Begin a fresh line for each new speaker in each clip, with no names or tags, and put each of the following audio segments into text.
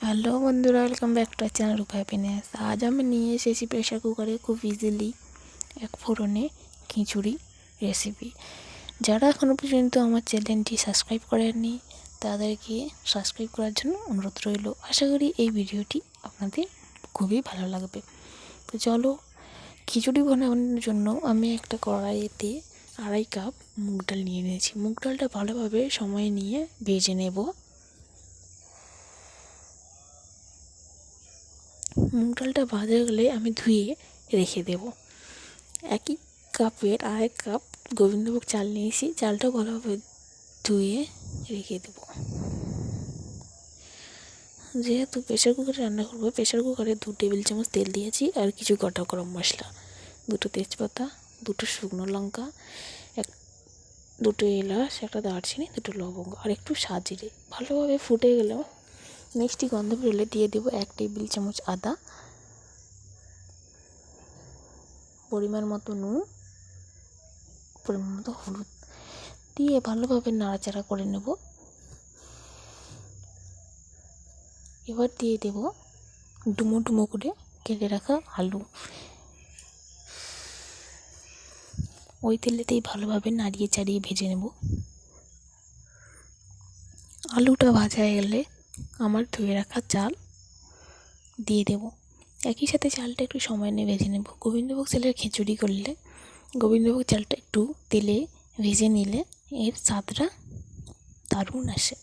Hello বন্ধুরা, welcome back to our channel Rupa happiness. আজ আমি নিয়ে এসেছি প্রেশার কুকারে খুব ইজিলি এক ফোড়নে খিচুড়ি রেসিপি। যারা এখনও পর্যন্ত আমার চ্যানেলটি সাবস্ক্রাইব করেননি তাদেরকে সাবস্ক্রাইব করার জন্য অনুরোধ রইল। আশা করি এই ভিডিওটি আপনাদের খুবই ভালো লাগবে। তো চলো, খিচুড়ি বানানোর জন্য আমি একটা কড়াইতে 2.5 কাপ মুগ ডাল নিয়ে নিয়েছি। মুগ ডালটা ভালোভাবে সময় নিয়ে ভেজে নেব। মুগ ডালটা ভাজা গেলে আমি ধুয়ে রেখে দেব। একই কাপের 2.5 কাপ গোবিন্দভোগ চাল নিয়েছি, চালটা ভালোভাবে ধুয়ে রেখে দেব। যেহেতু প্রেশার কুকারে রান্না করবো, প্রেশার কুকারে 2 টেবিল চামচ তেল দিয়েছি আর কিছু গোটা গরম মশলা, 2টো তেজপাতা, 2টো শুকনো লঙ্কা, 2টো এলাচ, 1টা দারচিনি, 2টো লবঙ্গ আর একটু সাজিরে। ভালোভাবে ফুটে গেলেও মিষ্টি গন্ধ বেরোলে দিয়ে দেবো 1 টেবিল চামচ আদা, পরিমাণ মতো নুন, পরিমাণ মতো হলুদ দিয়ে ভালোভাবে নাড়াচাড়া করে নেব। এবার দিয়ে দেব ডুমো ডুমো করে কেটে রাখা আলু। ওই তেলেতেই ভালোভাবে নাড়িয়ে চাড়িয়ে ভেজে নেব। আলুটা ভাজা হয়ে গেলে আমার ধুয়ে রাখা চাল দিয়ে দেব। একই সাথে চালটা একটু সময় নিয়ে ভেজে নেব। গোবিন্দভোগ চালের খিচুড়ি করলে গোবিন্দভোগ চালটা একটু তেলে ভেজে নিলে এর স্বাদটা দারুণ আসে।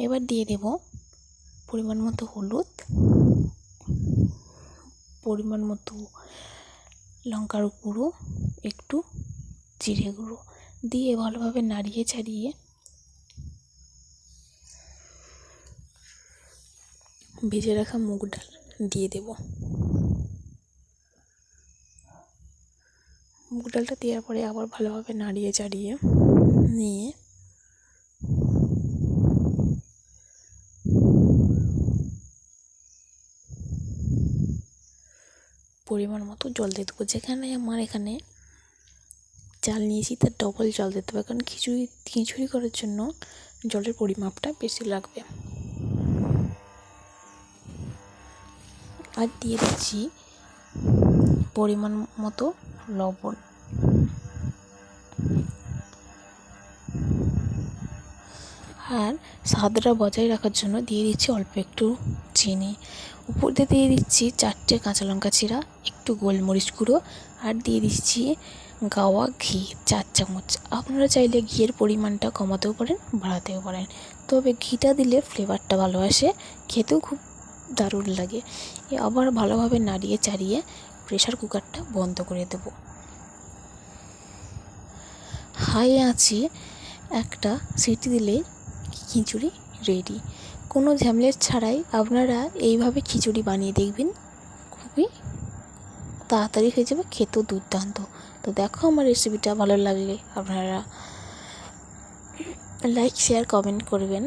এবার দিয়ে দেব পরিমাণ মতো হলুদ, পরিমাণ মতো লঙ্কার গুঁড়ো, একটু জিরে গুঁড়ো দিয়ে ভালোভাবে নাড়িয়ে চাড়িয়ে ভেজে রাখা মুগ ডাল দিয়ে দেব। মুগ ডালটা দেওয়ার পরে আবার ভালোভাবে নাড়িয়ে চাড়িয়ে নিয়ে পরিমাণ মতো জল দিয়ে দেবো। যেখানে আমার এখানে চাল নিয়েছি তার ডবল জল দিতে হবে, কারণ খিচুড়ি করার জন্য জলের পরিমাপটা বেশি লাগবে। আর দিয়ে দিচ্ছি পরিমাণ মতো লবণ। আর স্বাদটা বজায় রাখার জন্য দিয়ে দিচ্ছি অল্প একটু চিনি। উপর দিয়ে দিচ্ছি 4টে কাঁচা লঙ্কা চিরা, একটু গোলমরিচ গুঁড়ো আর দিয়ে দিচ্ছি গাওয়া ঘি 4 চামচ। আপনারা চাইলে ঘিয়ের পরিমাণটা কমাতেও পারেন, বাড়াতেও পারেন, তবে ঘিটা দিলে ফ্লেভারটা ভালো আসে, খেতেও খুব দারুণ লাগে। আবার ভালোভাবে নাড়িয়ে চাড়িয়ে প্রেশার কুকারটা বন্ধ করে দেব। হাই আঁচে একটা সিটি দিলেই খিচুড়ি রেডি। কোনো ঝামেলা ছাড়াই আপনারা এইভাবে খিচুড়ি বানিয়ে দেখবেন, খুবই তাড়াতাড়ি হয়ে যাবে, খেতেও দুর্দান্ত। তো দেখো, আমার রেসিপিটা ভালো লাগলে আপনারা লাইক, শেয়ার, কমেন্ট করবেন।